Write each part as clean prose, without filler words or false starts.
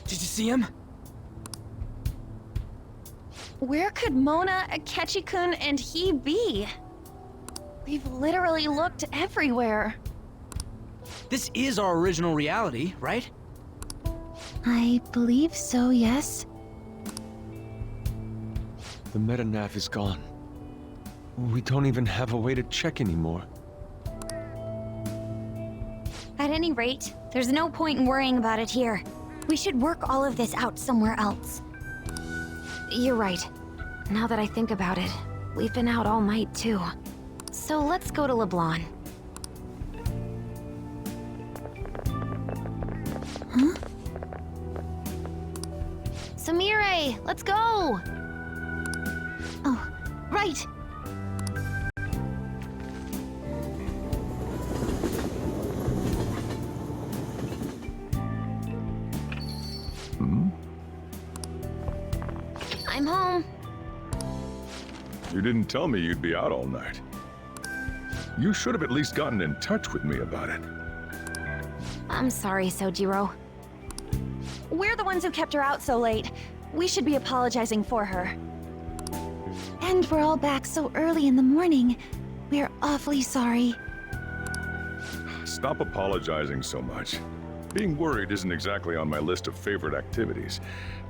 Did you see him? Where could Mona, Akechi-kun, and he be? We've literally looked everywhere. This is our original reality, right? I believe so, yes. The metanav is gone. We don't even have a way to check anymore. At any rate, there's no point in worrying about it here. We should work all of this out somewhere else. You're right. Now that I think about it, we've been out all night too. So let's go to LeBlanc. Huh? Samire, let's go! Oh, right! I'm home. You didn't tell me you'd be out all night. You should have at least gotten in touch with me about it. I'm sorry, Sojiro. We're the ones who kept her out so late. We should be apologizing for her. And we're all back so early in the morning. We're awfully sorry. Stop apologizing so much. Being worried isn't exactly on my list of favorite activities,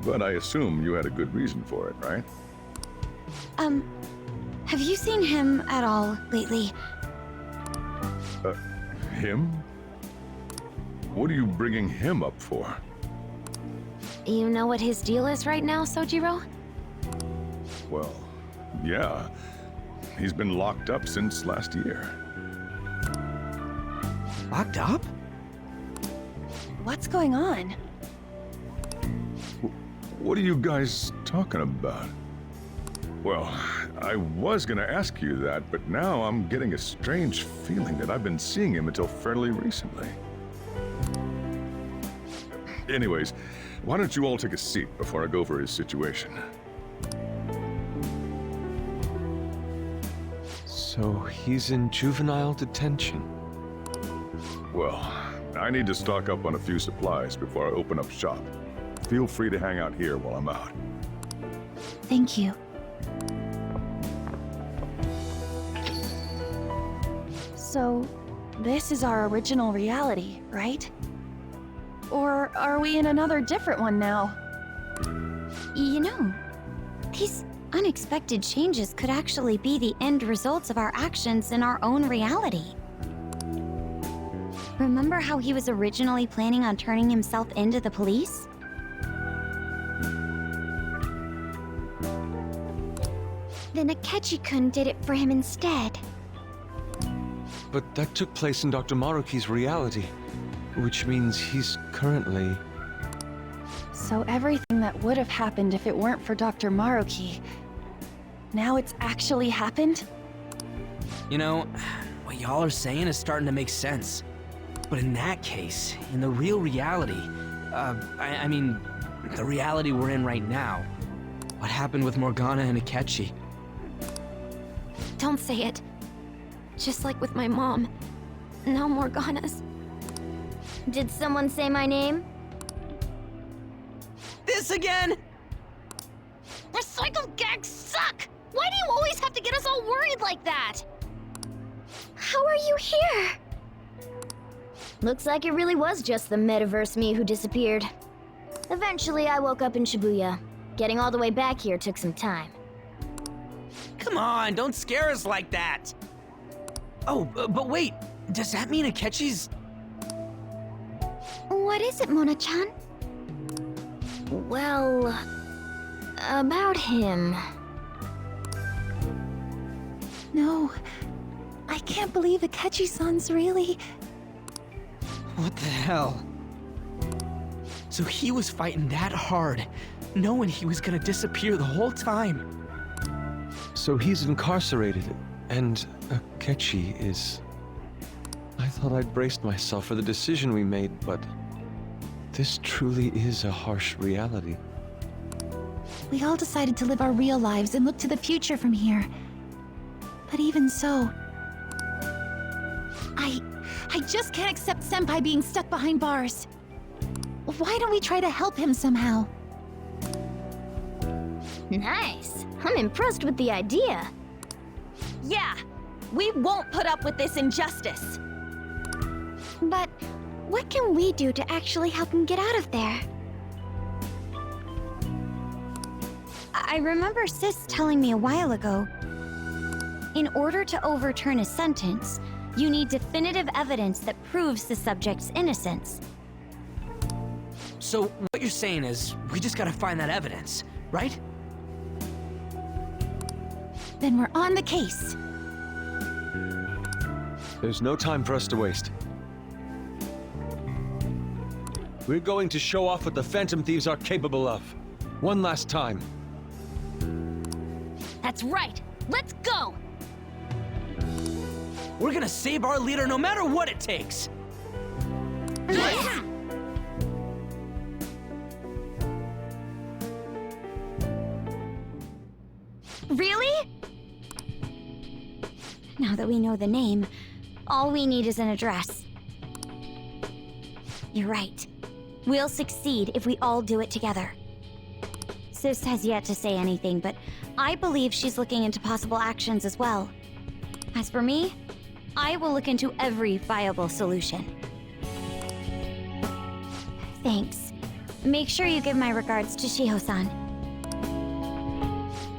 but I assume you had a good reason for it, right? Have you seen him at all lately? Him? What are you bringing him up for? You know what his deal is right now, Sojiro? Well, yeah. He's been locked up since last year. Locked up? What's going on? What are you guys talking about? Well, I was gonna ask you that, but now I'm getting a strange feeling that I've been seeing him until fairly recently. Anyways, why don't you all take a seat before I go over his situation? So he's in juvenile detention. Well, I need to stock up on a few supplies before I open up shop. Feel free to hang out here while I'm out. Thank you. So, this is our original reality, right? Or are we in another different one now? You know, these unexpected changes could actually be the end results of our actions in our own reality. Remember how he was originally planning on turning himself into the police? Then Akechi-kun did it for him instead. But that took place in Dr. Maruki's reality, which means he's currently... So everything that would have happened if it weren't for Dr. Maruki, now it's actually happened? You know, what y'all are saying is starting to make sense. But in that case, in the real reality, I mean, the reality we're in right now, what happened with Morgana and Akechi? Don't say it. Just like with my mom. Now Morgana's. Did someone say my name? This again? Recycle gags suck! Why do you always have to get us all worried like that? How are you here? Looks like it really was just the metaverse me who disappeared. Eventually, I woke up in Shibuya. Getting all the way back here took some time. Come on, don't scare us like that! Oh, but wait, does that mean Akechi's... What is it, Mona-chan? Well... about him. No, I can't believe Akechi-san's really... What the hell? So he was fighting that hard, knowing he was gonna disappear the whole time. So he's incarcerated, and Akechi is... I thought I'd braced myself for the decision we made, but... this truly is a harsh reality. We all decided to live our real lives and look to the future from here. But even so... I just can't accept Senpai being stuck behind bars. Why don't we try to help him somehow? Nice. I'm impressed with the idea. Yeah, we won't put up with this injustice. But what can we do to actually help him get out of there? I remember Sis telling me a while ago. In order to overturn a sentence, you need definitive evidence that proves the subject's innocence. So what you're saying is, we just gotta find that evidence, right? Then we're on the case. There's no time for us to waste. We're going to show off what the Phantom Thieves are capable of. One last time. That's right. Let's go! We're gonna save our leader no matter what it takes! Yeah! Really? Now that we know the name, all we need is an address. You're right. We'll succeed if we all do it together. Sis has yet to say anything, but I believe she's looking into possible actions as well. As for me, I will look into every viable solution. Thanks. Make sure you give my regards to Shiho-san.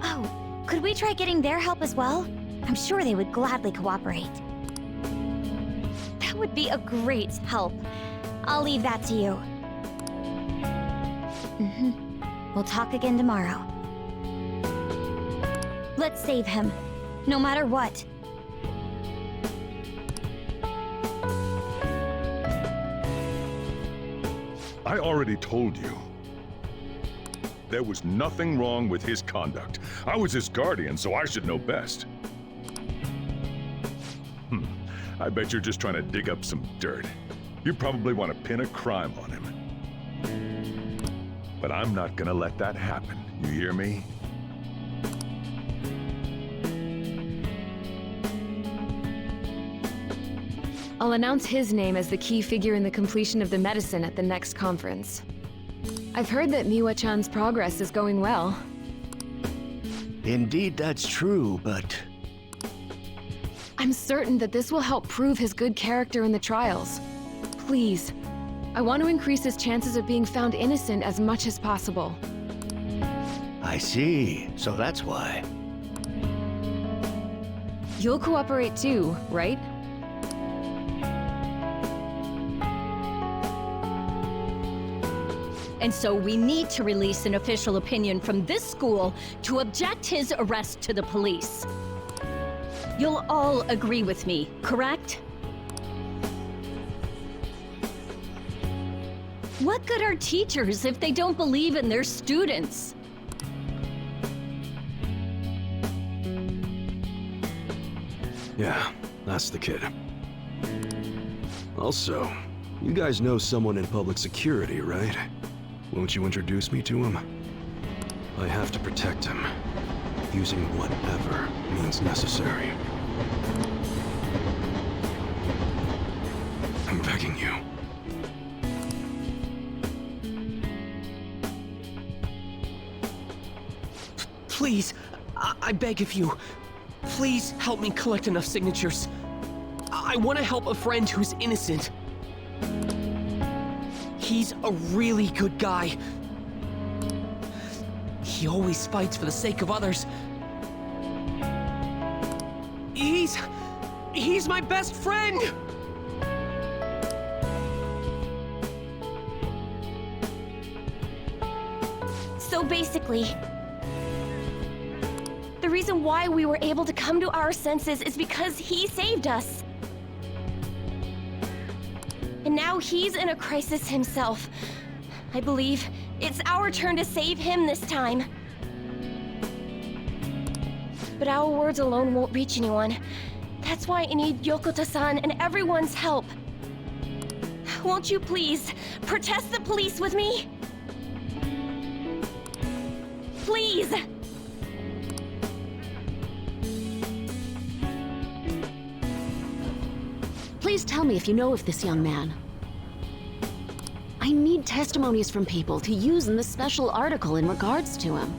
Oh, could we try getting their help as well? I'm sure they would gladly cooperate. That would be a great help. I'll leave that to you. We'll talk again tomorrow. Let's save him, no matter what. I already told you. There was nothing wrong with his conduct. I was his guardian, so I should know best. I bet you're just trying to dig up some dirt. You probably want to pin a crime on him. But I'm not gonna let that happen, you hear me? I'll announce his name as the key figure in the completion of the medicine at the next conference. I've heard that Miwa-chan's progress is going well. Indeed, that's true, but I'm certain that this will help prove his good character in the trials. Please, I want to increase his chances of being found innocent as much as possible. I see. So that's why. You'll cooperate too, right? And so we need to release an official opinion from this school to object his arrest to the police. You'll all agree with me, correct? What good are teachers if they don't believe in their students? Yeah, that's the kid. Also, you guys know someone in public security, right? Won't you introduce me to him? I have to protect him, using whatever means necessary. I'm begging you. Please, I beg of you. Please help me collect enough signatures. I want to help a friend who's innocent. He's a really good guy. He always fights for the sake of others. He's my best friend! So basically, the reason why we were able to come to our senses is because he saved us. And now he's in a crisis himself. I believe it's our turn to save him this time. But our words alone won't reach anyone. That's why I need Yokota-san and everyone's help. Won't you please protest the police with me? Please! Please tell me if you know of this young man. I need testimonies from people to use in the special article in regards to him.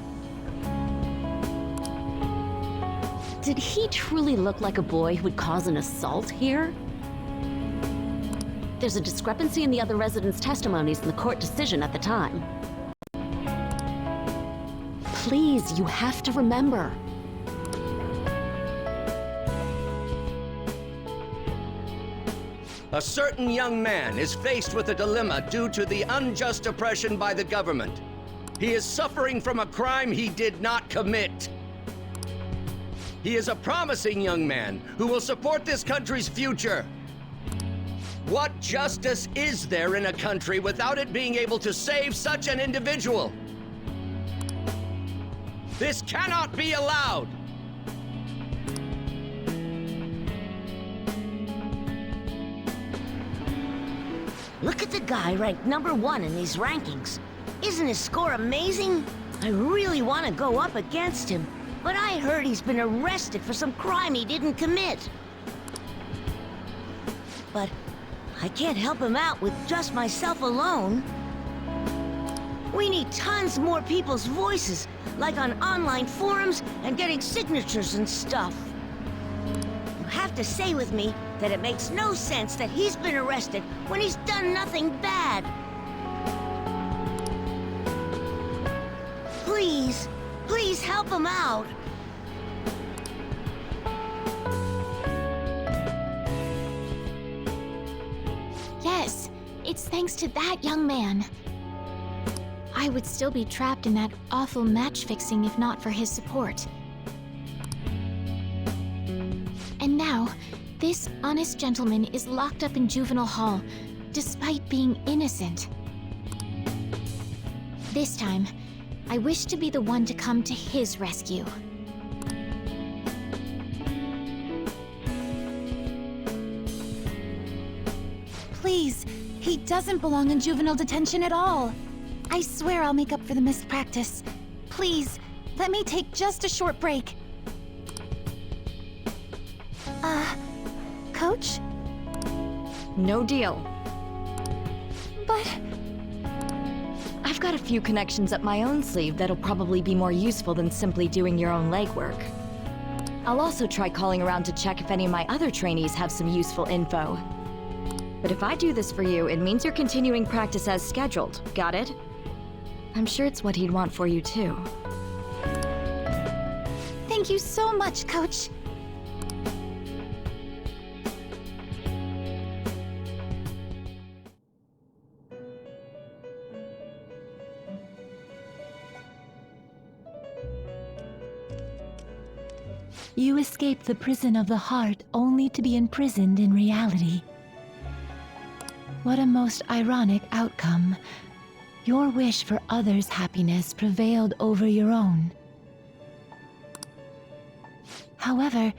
Did he truly look like a boy who would cause an assault here? There's a discrepancy in the other residents' testimonies in the court decision at the time. Please, you have to remember. A certain young man is faced with a dilemma due to the unjust oppression by the government. He is suffering from a crime he did not commit. He is a promising young man who will support this country's future. What justice is there in a country without it being able to save such an individual? This cannot be allowed! Look at the guy ranked #1 in these rankings. Isn't his score amazing? I really want to go up against him, but I heard he's been arrested for some crime he didn't commit. But I can't help him out with just myself alone. We need tons more people's voices, like on online forums and getting signatures and stuff. You have to say with me that it makes no sense that he's been arrested when he's done nothing bad. Please, please help him out. Yes, it's thanks to that young man. I would still be trapped in that awful match fixing if not for his support. And now, this honest gentleman is locked up in juvenile hall, despite being innocent. This time, I wish to be the one to come to his rescue. Please, he doesn't belong in juvenile detention at all. I swear I'll make up for the missed practice. Please, let me take just a short break. Coach? No deal. But... I've got a few connections up my own sleeve that'll probably be more useful than simply doing your own legwork. I'll also try calling around to check if any of my other trainees have some useful info. But if I do this for you, it means you're continuing practice as scheduled. Got it? I'm sure it's what he'd want for you, too. Thank you so much, Coach. You escape the prison of the heart only to be imprisoned in reality. What a most ironic outcome. Your wish for others' happiness prevailed over your own. However,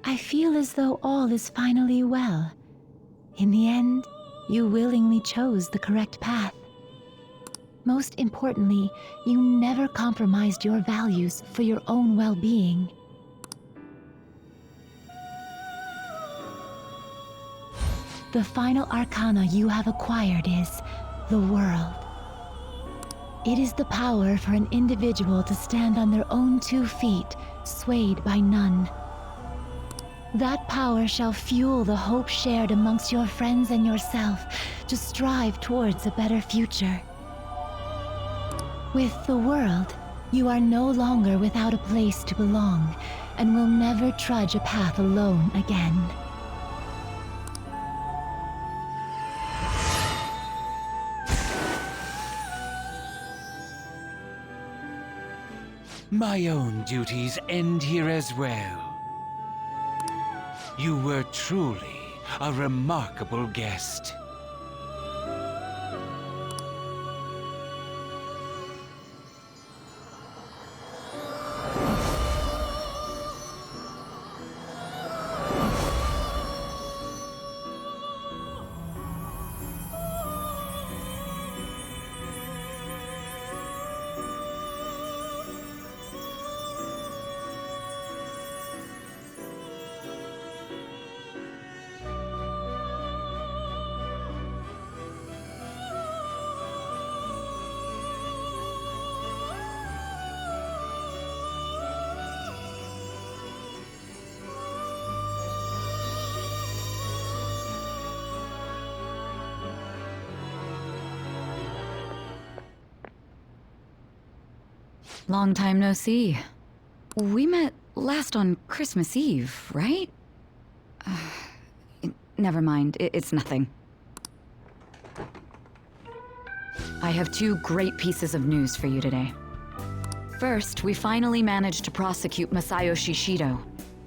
I feel as though all is finally well. In the end, you willingly chose the correct path. Most importantly, you never compromised your values for your own well-being. The final arcana you have acquired is the world. It is the power for an individual to stand on their own 2 feet, swayed by none. That power shall fuel the hope shared amongst your friends and yourself to strive towards a better future. With the world, you are no longer without a place to belong, and will never trudge a path alone again. My own duties end here as well. You were truly a remarkable guest. Long time no see. We met last on Christmas Eve, right? Never mind, it's nothing. I have two great pieces of news for you today. First, we finally managed to prosecute Masayoshi Shido.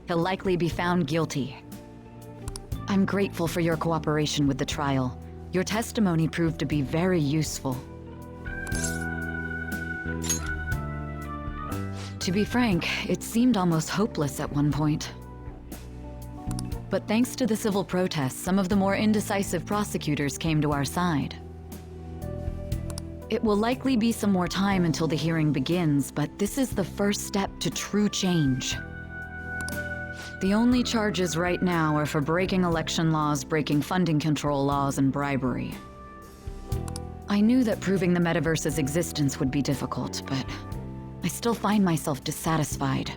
He'll likely be found guilty. I'm grateful for your cooperation with the trial. Your testimony proved to be very useful. To be frank, it seemed almost hopeless at one point. But thanks to the civil protests, some of the more indecisive prosecutors came to our side. It will likely be some more time until the hearing begins, but this is the first step to true change. The only charges right now are for breaking election laws, breaking funding control laws, and bribery. I knew that proving the metaverse's existence would be difficult, but I still find myself dissatisfied.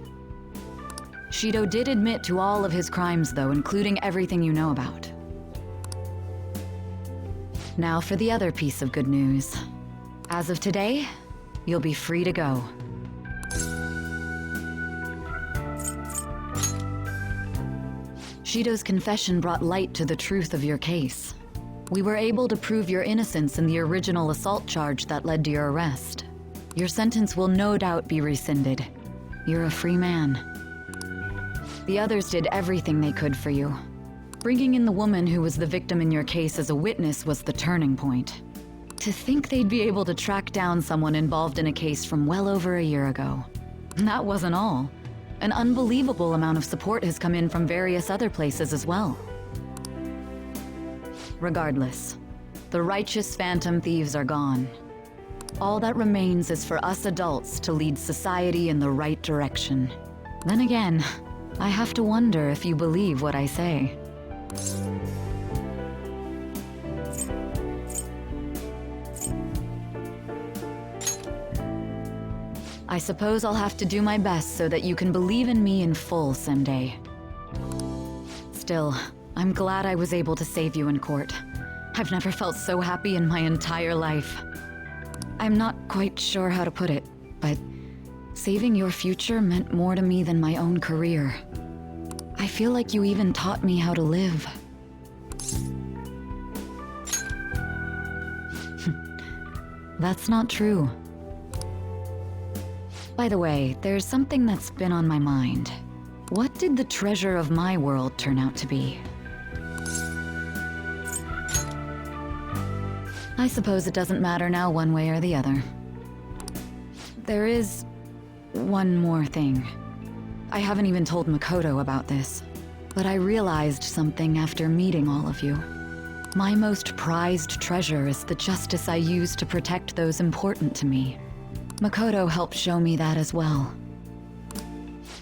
Shido did admit to all of his crimes, though, including everything you know about. Now for the other piece of good news. As of today, you'll be free to go. Shido's confession brought light to the truth of your case. We were able to prove your innocence in the original assault charge that led to your arrest. Your sentence will no doubt be rescinded. You're a free man. The others did everything they could for you. Bringing in the woman who was the victim in your case as a witness was the turning point. To think they'd be able to track down someone involved in a case from well over a year ago. That wasn't all. An unbelievable amount of support has come in from various other places as well. Regardless, the righteous phantom thieves are gone. All that remains is for us adults to lead society in the right direction. Then again, I have to wonder if you believe what I say. I suppose I'll have to do my best so that you can believe in me in full someday. Still, I'm glad I was able to save you in court. I've never felt so happy in my entire life. I'm not quite sure how to put it, but saving your future meant more to me than my own career. I feel like you even taught me how to live. That's not true. By the way, there's something that's been on my mind. What did the treasure of my world turn out to be? I suppose it doesn't matter now one way or the other. There is one more thing. I haven't even told Makoto about this, but I realized something after meeting all of you. My most prized treasure is the justice I use to protect those important to me. Makoto helped show me that as well.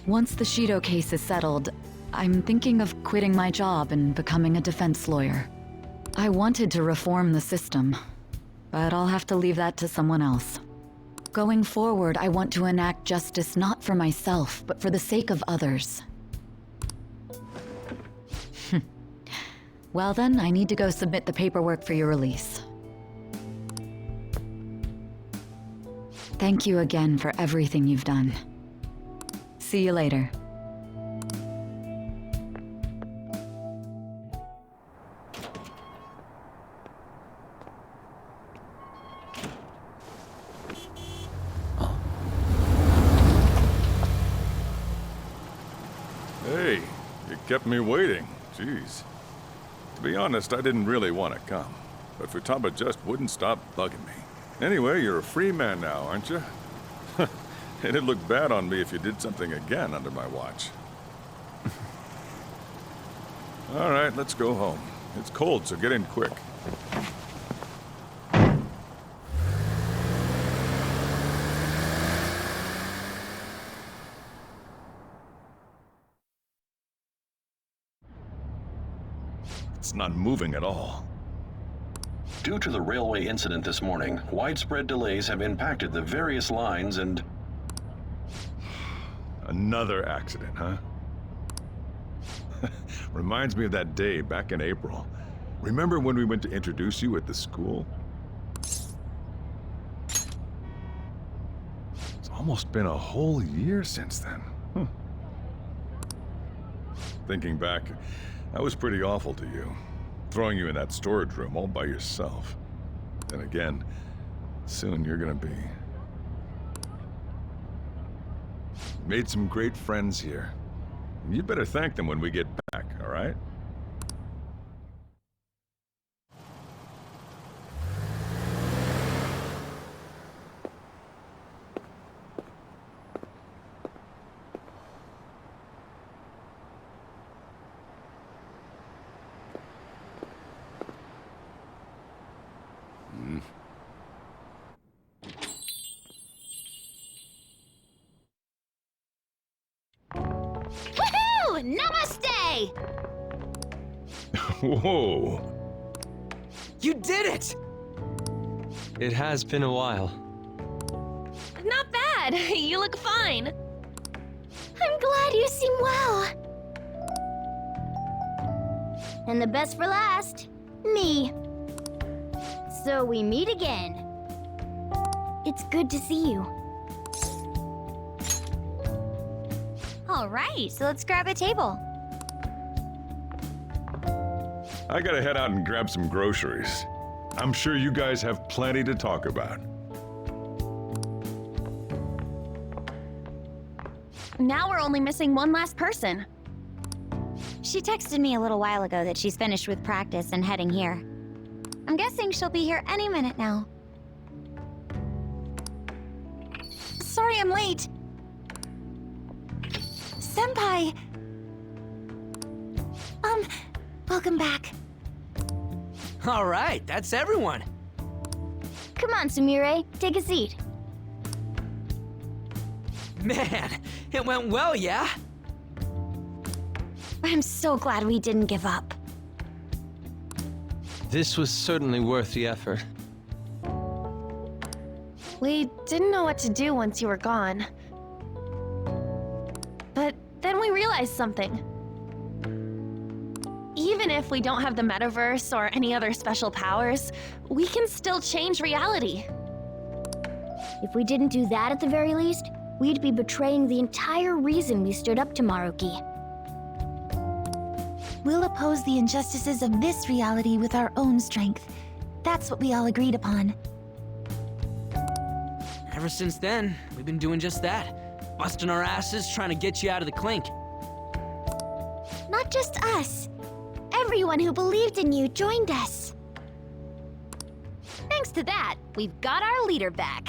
Once the Shido case is settled, I'm thinking of quitting my job and becoming a defense lawyer. I wanted to reform the system, but I'll have to leave that to someone else. Going forward, I want to enact justice not for myself, but for the sake of others. Well then, I need to go submit the paperwork for your release. Thank you again for everything you've done. See you later. Hey, you kept me waiting. Jeez. To be honest, I didn't really want to come, but Futaba just wouldn't stop bugging me. Anyway, you're a free man now, aren't you? It'd look bad on me if you did something again under my watch. All right, let's go home. It's cold, so get in quick. It's not moving at all. Due to the railway incident this morning, widespread delays have impacted the various lines and... Another accident, huh? Reminds me of that day back in April. Remember when we went to introduce you at the school? It's Almost been a whole year since then. Thinking back, I was pretty awful to you. Throwing you in that storage room all by yourself. Then again, soon you're gonna be. Made some great friends here. You'd better thank them when we get back, all right? Woohoo! Namaste! Whoa! You did it! It has been a while. Not bad. You look fine. I'm glad you seem well. And the best for last, me. So we meet again. It's good to see you. All right, so let's grab a table. I gotta head out and grab some groceries. I'm sure you guys have plenty to talk about. Now we're only missing one last person. She texted me a little while ago that she's finished with practice and heading here. I'm guessing she'll be here any minute now. Sorry I'm late. Senpai! Welcome back. All right, that's everyone. Come on, Sumire, take a seat. Man, it went well, yeah? I'm so glad we didn't give up. This was certainly worth the effort. We didn't know what to do once you were gone. But then we realized something. Even if we don't have the metaverse or any other special powers, we can still change reality. If we didn't do that at the very least, we'd be betraying the entire reason we stood up to Maruki. We'll oppose the injustices of this reality with our own strength. That's what we all agreed upon. Ever since then, we've been doing just that. Busting our asses trying to get you out of the clink. Not just us. Everyone who believed in you joined us. Thanks to that, we've got our leader back.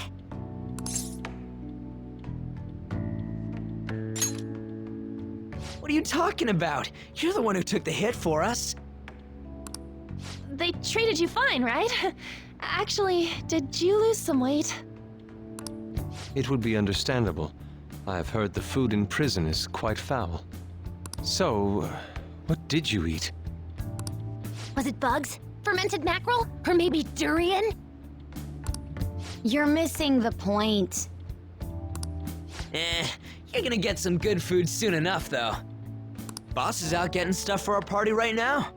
What are you talking about? You're the one who took the hit for us. They treated you fine, right? Actually, did you lose some weight? It would be understandable. I've heard the food in prison is quite foul. So, what did you eat? Was it bugs? Fermented mackerel? Or maybe durian? You're missing the point. You're gonna get some good food soon enough, though. Boss is out getting stuff for our party right now.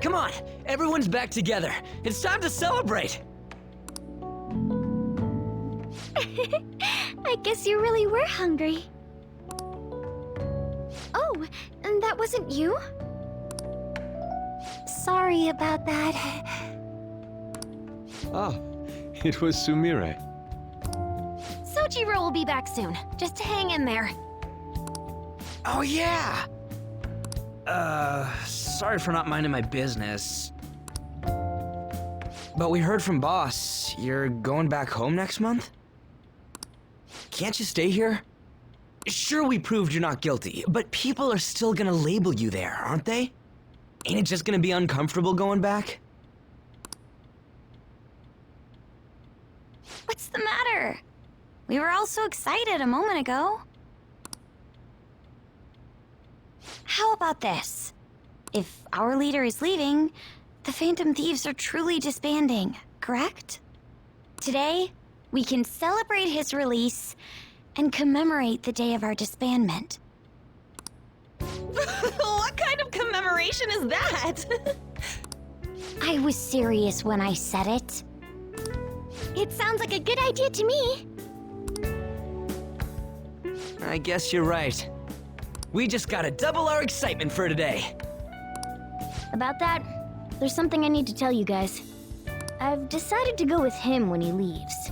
Come on, everyone's back together. It's time to celebrate. I guess you really were hungry. Oh, and that wasn't you? Sorry about that. Ah, it was Sumire. Sojiro will be back soon. Just hang in there. Oh, yeah! Sorry for not minding my business. But we heard from Boss. You're going back home next month? Can't you stay here? Sure, we proved you're not guilty, but people are still gonna label you there, aren't they? Ain't it just gonna be uncomfortable going back? What's the matter? We were all so excited a moment ago. How about this? If our leader is leaving, the Phantom Thieves are truly disbanding, correct? Today, we can celebrate his release and commemorate the day of our disbandment. What kind of commemoration is that? I was serious when I said it. It sounds like a good idea to me. I guess you're right. We just gotta double our excitement for today. About that, there's something I need to tell you guys. I've decided to go with him when he leaves.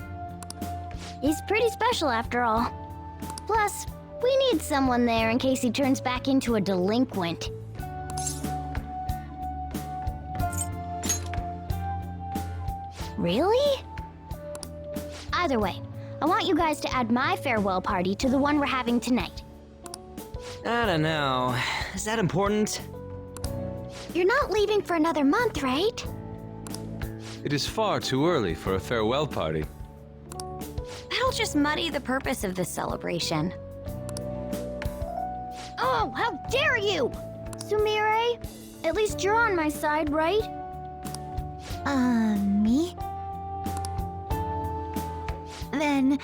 He's pretty special after all. Plus, we need someone there in case he turns back into a delinquent. Really? Either way, I want you guys to add my farewell party to the one we're having tonight. I don't know. Is that important? You're not leaving for another month, right? It is far too early for a farewell party. That'll just muddy the purpose of this celebration. Oh, how dare you! Sumire, at least you're on my side, right? Me? Then,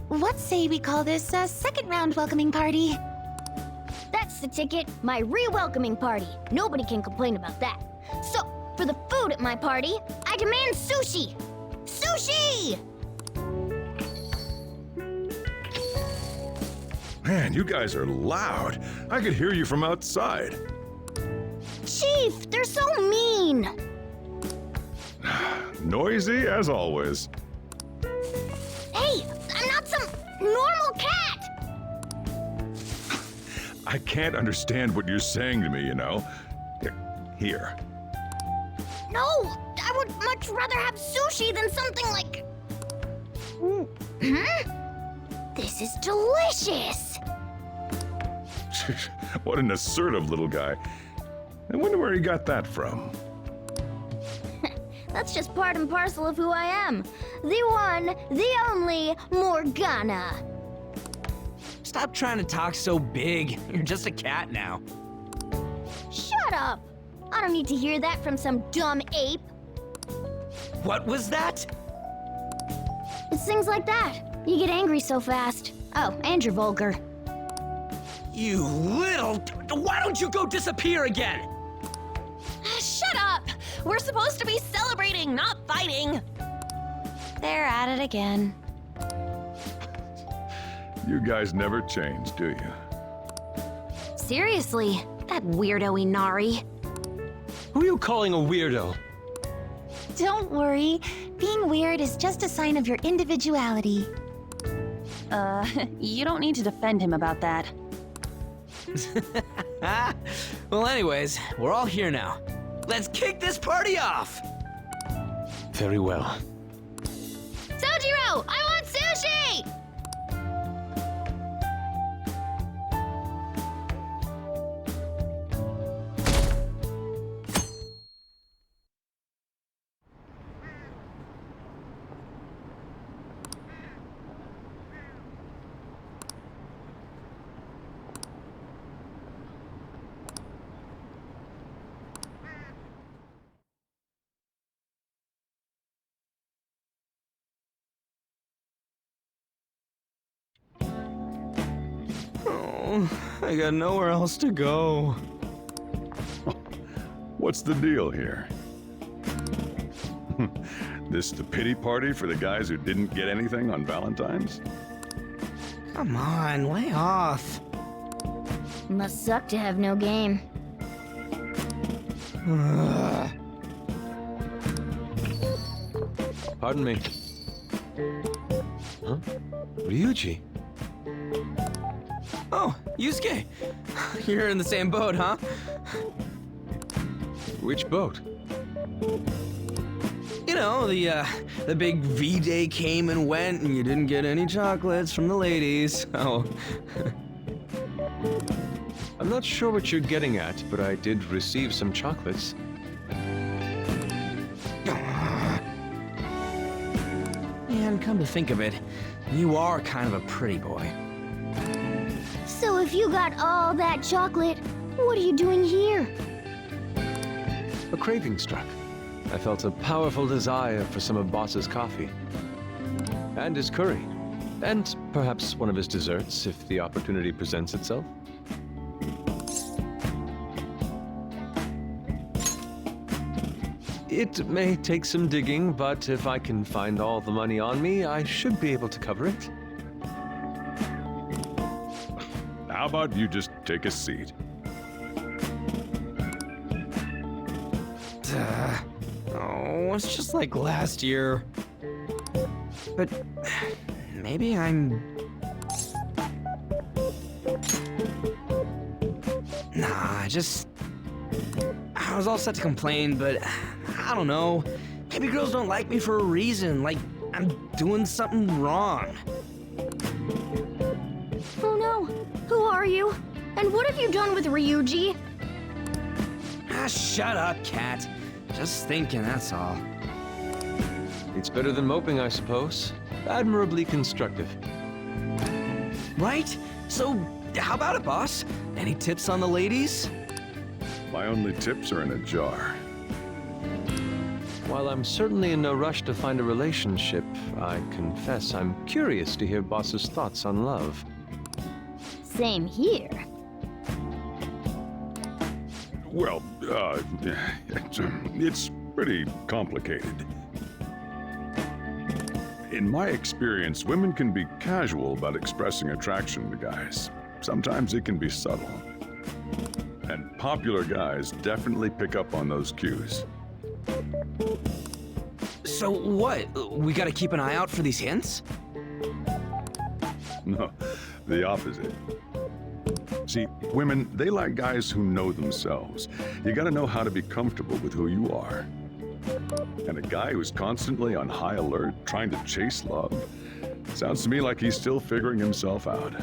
what say we call this a second round welcoming party? That's the ticket, my re-welcoming party. Nobody can complain about that. So, for the food at my party, I demand sushi! Sushi! Man, you guys are loud. I could hear you from outside. Chief, they're so mean! Noisy as always. Hey, I'm not some normal cat! I can't understand what you're saying to me, you know. Here. No, I would much rather have sushi than something like... This is delicious! What an assertive little guy. I wonder where he got that from. That's just part and parcel of who I am. The one, the only Morgana. Stop trying to talk so big. You're just a cat now. Shut up! I don't need to hear that from some dumb ape. What was that? It's things like that. You get angry so fast. Oh, and you're vulgar. You little... Why don't you go disappear again? Shut up! We're supposed to be celebrating, not fighting! They're at it again. You guys never change, do you? Seriously, that weirdo Inari. Who are you calling a weirdo? Don't worry. Being weird is just a sign of your individuality. You don't need to defend him about that. Well, anyways, we're all here now. Let's kick this party off! Very well. Sojiro, I want sushi! I got nowhere else to go. What's the deal here? This the pity party for the guys who didn't get anything on Valentines? Come on, lay off. Must suck to have no game. Pardon me. Huh? Ryuji? Oh, Yusuke. You're in the same boat, huh? Which boat? You know, the big V-Day came and went and you didn't get any chocolates from the ladies. Oh. I'm not sure what you're getting at, but I did receive some chocolates. Man, come to think of it, you are kind of a pretty boy. So if you got all that chocolate, what are you doing here? A craving struck. I felt a powerful desire for some of Boss's coffee. And his curry. And perhaps one of his desserts, if the opportunity presents itself. It may take some digging, but if I can find all the money on me, I should be able to cover it. how about you just take a seat? Oh, it's just like last year. But maybe I'm... Nah, I was all set to complain, but I don't know. Maybe girls don't like me for a reason, like I'm doing something wrong. Oh no, who are you? And what have you done with Ryuji? Ah, shut up, Cat. Just thinking, that's all. It's better than moping, I suppose. Admirably constructive. Right? So, how about it, boss? Any tips on the ladies? My only tips are in a jar. While I'm certainly in no rush to find a relationship, I confess I'm curious to hear Boss's thoughts on love. Same here. Well, it's pretty complicated. In my experience, women can be casual about expressing attraction to guys. Sometimes it can be subtle. And popular guys definitely pick up on those cues. So what? We gotta keep an eye out for these hints? No, the opposite. See, women, they like guys who know themselves. You gotta know how to be comfortable with who you are. And a guy who's constantly on high alert, trying to chase love, sounds to me like he's still figuring himself out.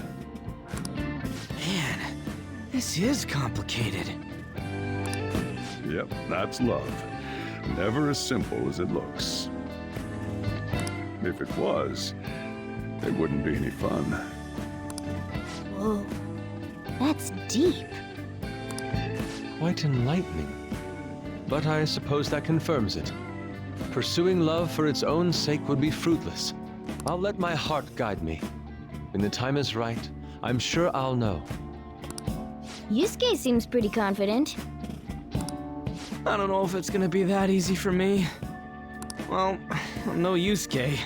Man, this is complicated. Yep, that's love. Never as simple as it looks. If it was, it wouldn't be any fun. Whoa, that's deep. Quite enlightening. But I suppose that confirms it. Pursuing love for its own sake would be fruitless. I'll let my heart guide me. When the time is right, I'm sure I'll know. Yusuke seems pretty confident. I don't know if it's gonna be that easy for me. Well, I'm no Yusuke,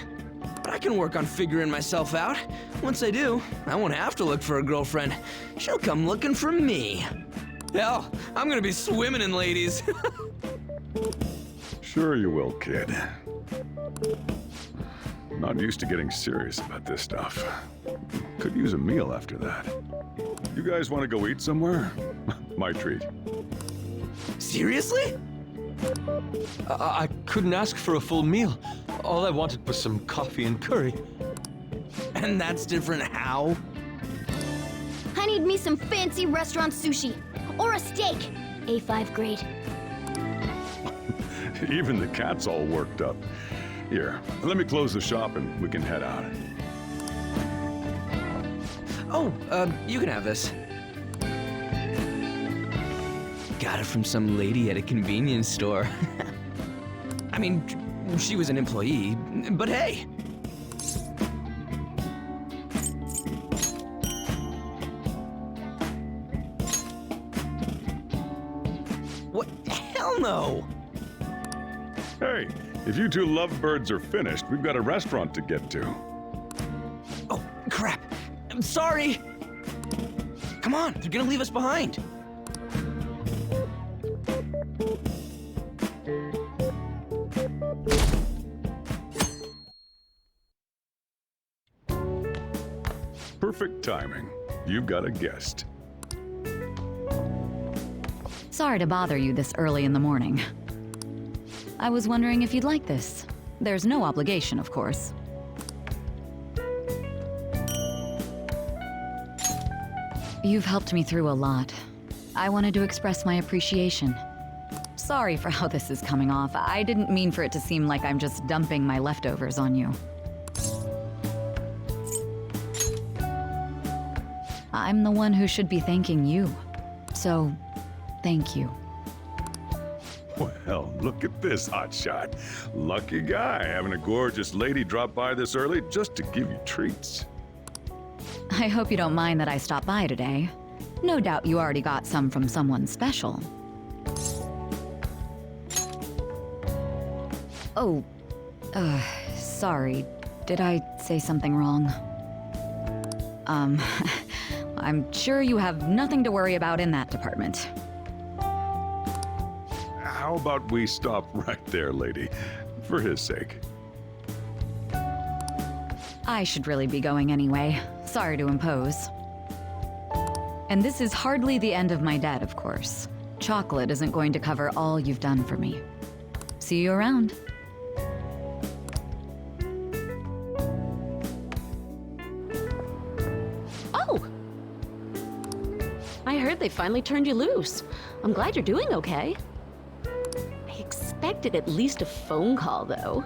but I can work on figuring myself out. Once I do, I won't have to look for a girlfriend. She'll come looking for me. Hell, I'm gonna be swimming in ladies. Sure you will, kid. Not used to getting serious about this stuff. Could use a meal after that. You guys want to go eat somewhere? My treat. Seriously? I couldn't ask for a full meal. All I wanted was some coffee and curry. And that's different how? I need me some fancy restaurant sushi. Or a steak. A5 grade. Even the cat's all worked up. Here, let me close the shop and we can head out. Oh, you can have this. Got it from some lady at a convenience store. I mean, she was an employee, but hey. What? Hell no! Hey, if you two lovebirds are finished, we've got a restaurant to get to. Oh, crap. I'm sorry. Come on, they're gonna leave us behind. Perfect timing. You've got a guest. Sorry to bother you this early in the morning. I was wondering if you'd like this. There's no obligation, of course. You've helped me through a lot. I wanted to express my appreciation. Sorry for how this is coming off. I didn't mean for it to seem like I'm just dumping my leftovers on you. I'm the one who should be thanking you. So, thank you. Well, look at this hotshot. Lucky guy having a gorgeous lady drop by this early just to give you treats. I hope you don't mind that I stopped by today. No doubt you already got some from someone special. Oh, sorry. Did I say something wrong? I'm sure you have nothing to worry about in that department. How about we stop right there, lady? For his sake. I should really be going anyway. Sorry to impose. And this is hardly the end of my debt, of course. Chocolate isn't going to cover all you've done for me. See you around. Oh! I heard they finally turned you loose. I'm glad you're doing okay. I expected at least a phone call, though.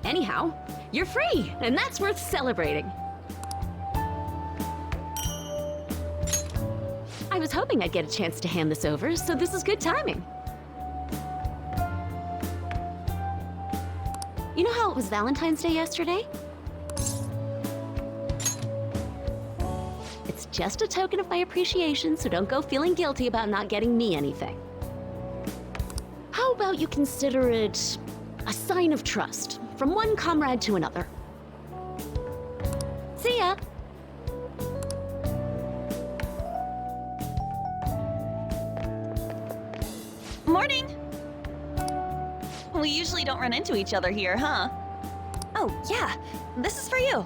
Anyhow, you're free, and that's worth celebrating. I was hoping I'd get a chance to hand this over, so this is good timing. You know how it was Valentine's Day yesterday? It's just a token of my appreciation, so don't go feeling guilty about not getting me anything. How about you consider it a sign of trust from one comrade to another? See ya! Morning! We usually don't run into each other here, huh? Oh, yeah. This is for you.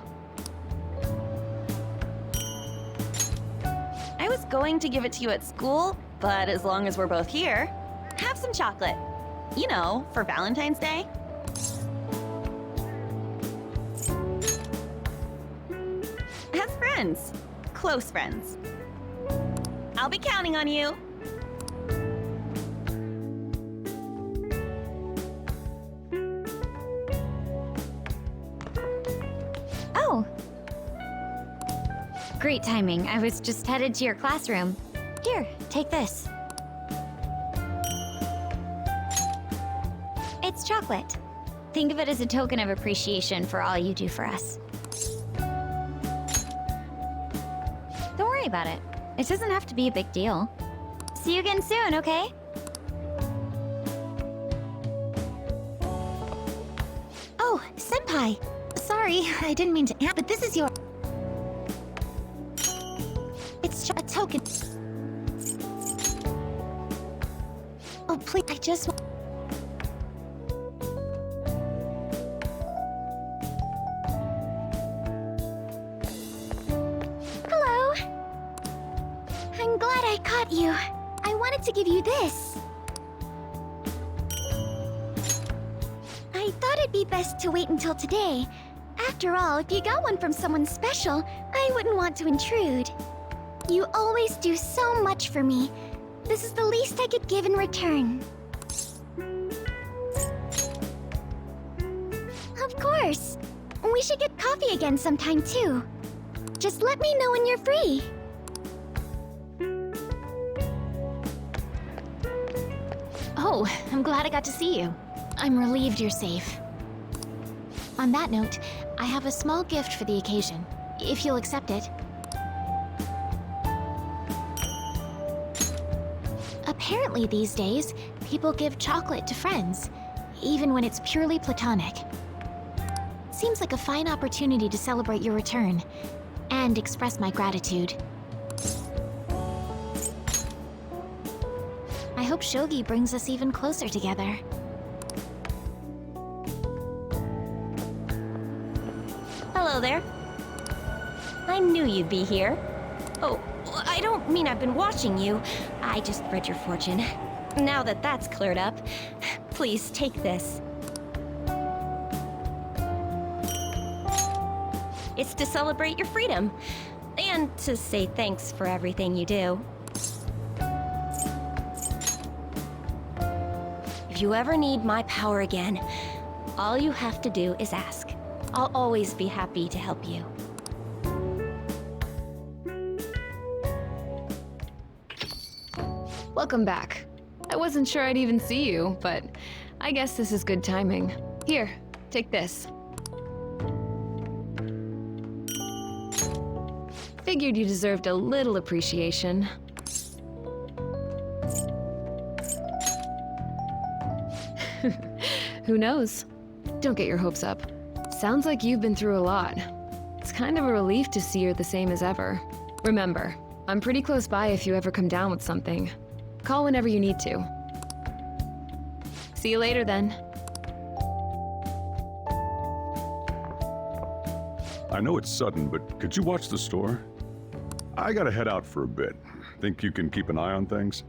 I was going to give it to you at school, but as long as we're both here, have some chocolate. You know, for Valentine's Day. As friends. Close friends. I'll be counting on you. Oh. Great timing. I was just headed to your classroom. Here, take this. It's chocolate. Think of it as a token of appreciation for all you do for us. Don't worry about it. It doesn't have to be a big deal. See you again soon, okay? Oh, Senpai! Sorry, I didn't mean to but this is your... It's a token. Oh, please, I just... Hello. I'm glad I caught you. I wanted to give you this. I thought it'd be best to wait until today. After all, if you got one from someone special, I wouldn't want to intrude. You always do so much for me. This is the least I could give in return. Of course. We should get coffee again sometime too. Just let me know when you're free. Oh, I'm glad I got to see you. I'm relieved you're safe. On that note, I have a small gift for the occasion, if you'll accept it. Apparently these days, people give chocolate to friends, even when it's purely platonic. Seems like a fine opportunity to celebrate your return, and express my gratitude. I hope Shogi brings us even closer together. Hello there. I knew you'd be here. Oh, I don't mean I've been watching you. I just read your fortune. Now that that's cleared up, please take this. It's to celebrate your freedom, and to say thanks for everything you do. If you ever need my power again, all you have to do is ask. I'll always be happy to help you. Welcome back. I wasn't sure I'd even see you, but I guess this is good timing. Here, take this. Figured you deserved a little appreciation. Who knows? Don't get your hopes up. Sounds like you've been through a lot. kind of a relief to see her the same as ever. Remember, I'm pretty close by if you ever come down with something. Call whenever you need to. See you later then. I know it's sudden, but could you watch the store? I gotta head out for a bit. Think you can keep an eye on things?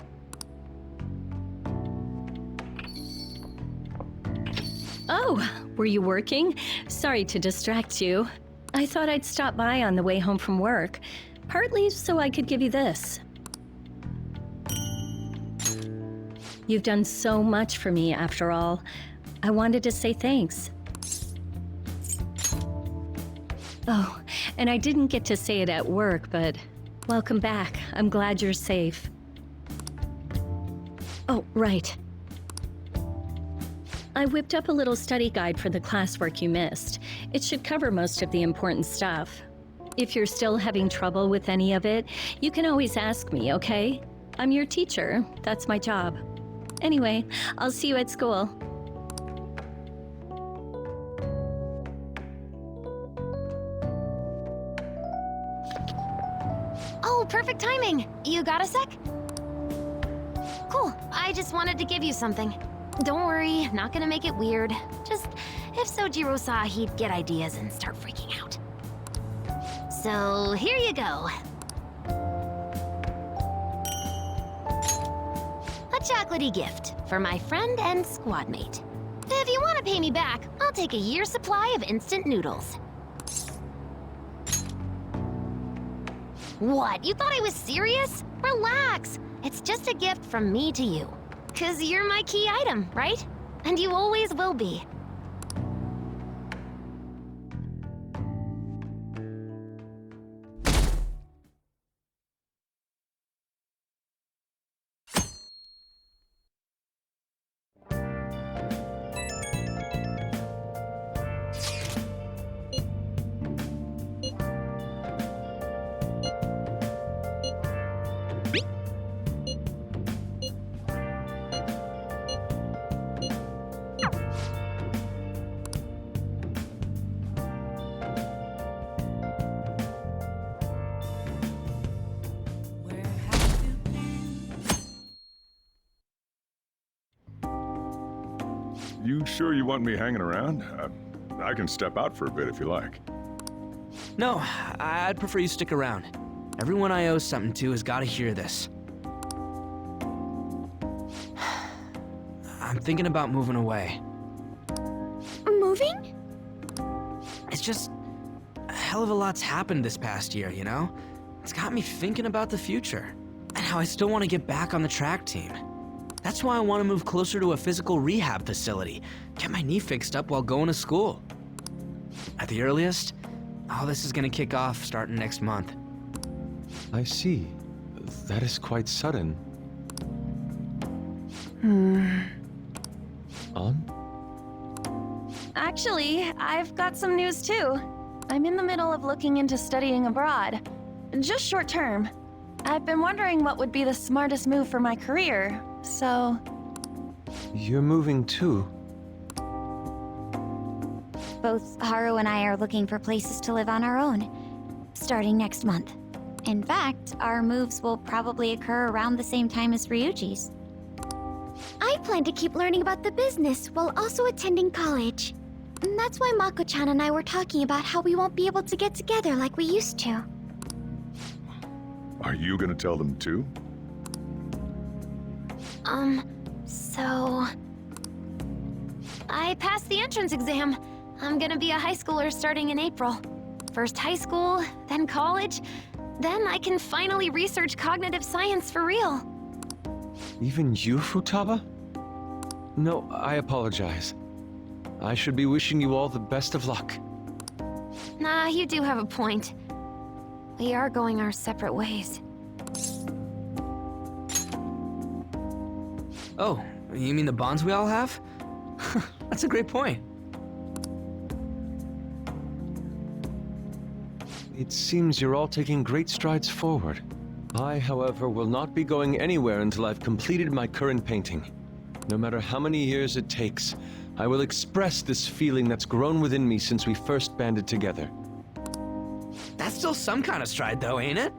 Oh, were you working? Sorry to distract you. I thought I'd stop by on the way home from work, partly so I could give you this. You've done so much for me, after all. I wanted to say thanks. Oh, and I didn't get to say it at work, but welcome back. I'm glad you're safe. Oh, right. I whipped up a little study guide for the classwork you missed. It should cover most of the important stuff. If you're still having trouble with any of it, you can always ask me, okay? I'm your teacher. That's my job. Anyway, I'll see you at school. Oh, perfect timing. You got a sec? Cool. I just wanted to give you something. Don't worry, not gonna make it weird. Just, if Sojiro saw, he'd get ideas and start freaking out. So, here you go. A chocolatey gift for my friend and squad mate. If you want to pay me back, I'll take a year's supply of instant noodles. What? You thought I was serious? Relax. It's just a gift from me to you. 'Cause you're my key item, right? And you always will be. You sure you want me hanging around? I can step out for a bit if you like. No, I'd prefer you stick around. Everyone I owe something to has got to hear this. I'm thinking about moving away. Moving? It's just a hell of a lot's happened this past year, you know? It's got me thinking about the future and how I still want to get back on the track team. That's why I want to move closer to a physical rehab facility, get my knee fixed up while going to school. At the earliest, all this is going to kick off starting next month. I see. That is quite sudden. Actually, I've got some news too. I'm in the middle of looking into studying abroad. Just short term. I've been wondering what would be the smartest move for my career, so... You're moving too? Both Haru and I are looking for places to live on our own, starting next month. In fact, our moves will probably occur around the same time as Ryuji's. I plan to keep learning about the business while also attending college. And that's why Mako-chan and I were talking about how we won't be able to get together like we used to. Are you gonna tell them too? So... I passed the entrance exam. I'm gonna be a high schooler starting in April. First high school, then college, then I can finally research cognitive science for real. Even you, Futaba? No, I apologize. I should be wishing you all the best of luck. Nah, you do have a point. We are going our separate ways. Oh, you mean the bonds we all have? That's a great point. It seems you're all taking great strides forward. I, however, will not be going anywhere until I've completed my current painting. No matter how many years it takes, I will express this feeling that's grown within me since we first banded together. That's still some kind of stride, though, ain't it?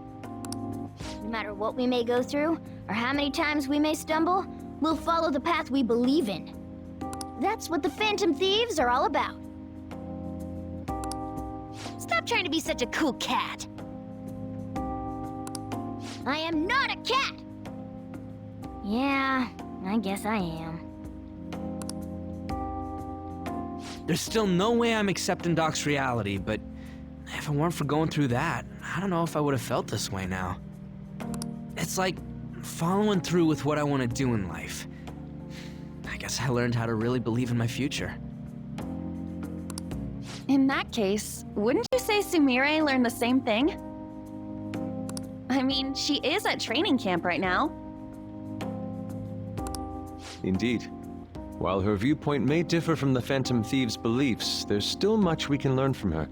No matter what we may go through, or how many times we may stumble, we'll follow the path we believe in. That's what the Phantom Thieves are all about. Stop trying to be such a cool cat. I am not a cat! Yeah, I guess I am. There's still no way I'm accepting Doc's reality, but if it weren't for going through that, I don't know if I would have felt this way now. It's like following through with what I want to do in life. I guess I learned how to really believe in my future. In that case, wouldn't you say Sumire learned the same thing? I mean, she is at training camp right now. Indeed. While her viewpoint may differ from the Phantom Thieves' beliefs, there's still much we can learn from her.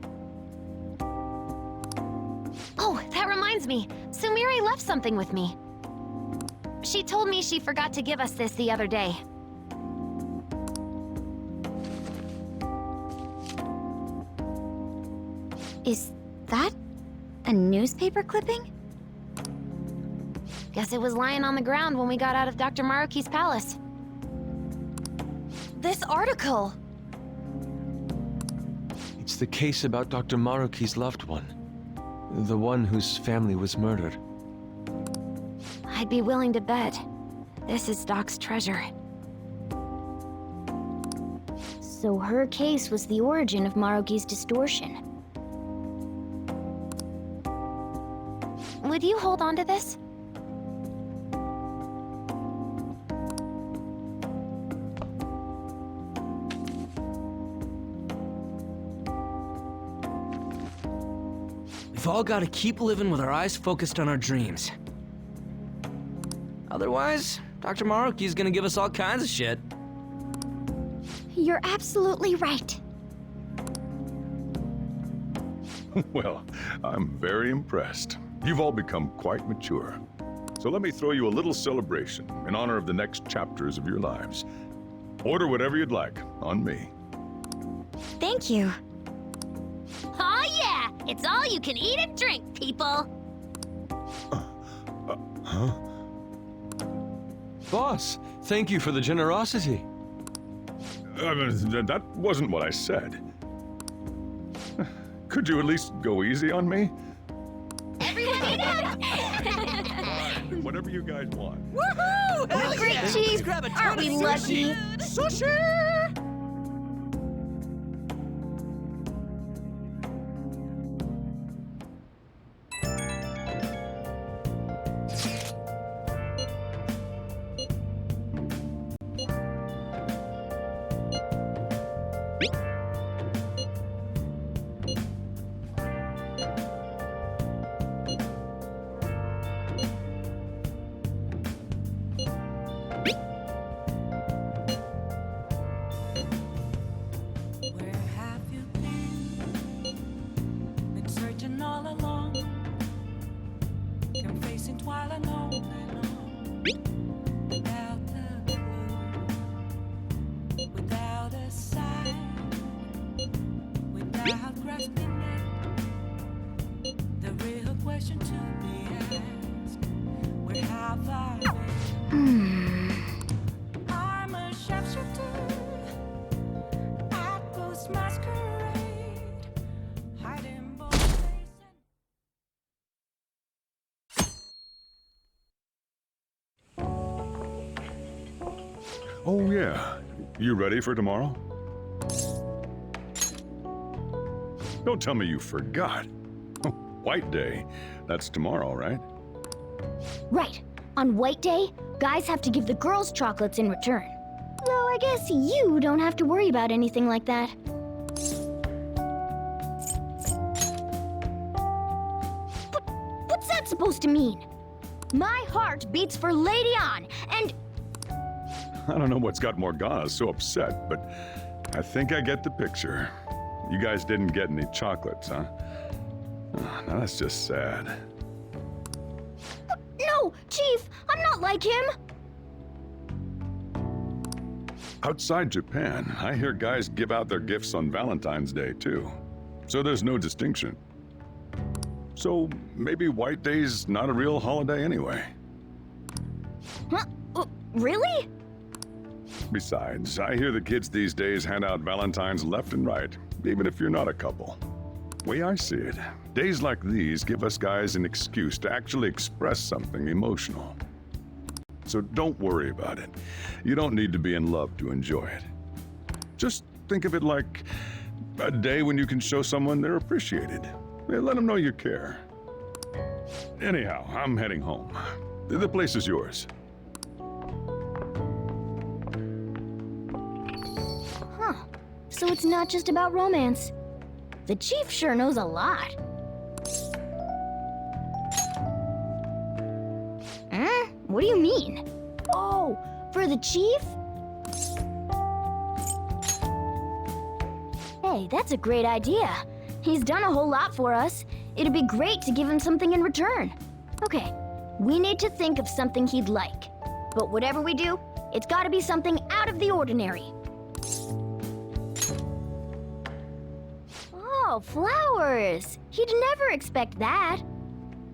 Oh, that reminds me. Sumire left something with me. She told me she forgot to give us this the other day. Is that a newspaper clipping? Guess it was lying on the ground when we got out of Dr. Maruki's palace. This article! It's the case about Dr. Maruki's loved one. The one whose family was murdered. I'd be willing to bet this is Doc's treasure. So her case was the origin of Maruki's distortion. Would you hold on to this? We've all got to keep living with our eyes focused on our dreams. Otherwise, Dr. Maruki's gonna give us all kinds of shit. You're absolutely right. Well, I'm very impressed. You've all become quite mature. So let me throw you a little celebration in honor of the next chapters of your lives. Order whatever you'd like, on me. Thank you. Oh yeah! It's all you can eat and drink, people! Huh? Boss, thank you for the generosity. That wasn't what I said. Could you at least go easy on me? Whatever you guys want. Woohoo! Hell Great, yeah! Chief! Grab a ton Aren't of we lucky? Sushi! Oh yeah. You ready for tomorrow? Don't tell me you forgot. White Day. That's tomorrow, right? Right. On White Day, guys have to give the girls chocolates in return. Though I guess you don't have to worry about anything like that. But what's that supposed to mean? My heart beats for Lady An, and I don't know what's got Morgana so upset, but I think I get the picture. You guys didn't get any chocolates, huh? Oh, now that's just sad. no, Chief, I'm not like him. Outside Japan, I hear guys give out their gifts on Valentine's Day, too. So there's no distinction. So maybe White Day's not a real holiday anyway. Huh? Really? Besides, I hear the kids these days hand out Valentines left and right, even if you're not a couple. Way I see it, days like these give us guys an excuse to actually express something emotional. So don't worry about it. You don't need to be in love to enjoy it. Just think of it like a day when you can show someone they're appreciated. Let them know you care. Anyhow, I'm heading home. The place is yours. Huh. So it's not just about romance. The chief sure knows a lot. Huh? What do you mean? Oh, for the chief? Hey, that's a great idea. He's done a whole lot for us. It'd be great to give him something in return. Okay, we need to think of something he'd like. But whatever we do, it's gotta be something out of the ordinary. Oh, flowers! He'd never expect that.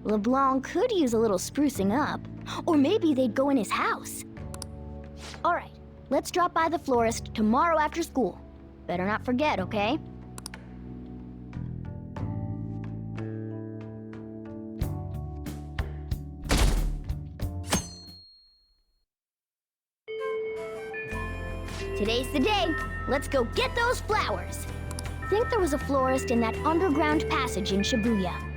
LeBlanc could use a little sprucing up. Or maybe they'd go in his house. All right, let's drop by the florist tomorrow after school. Better not forget, okay? Today's the day. Let's go get those flowers. Think there was a florist in that underground passage in Shibuya.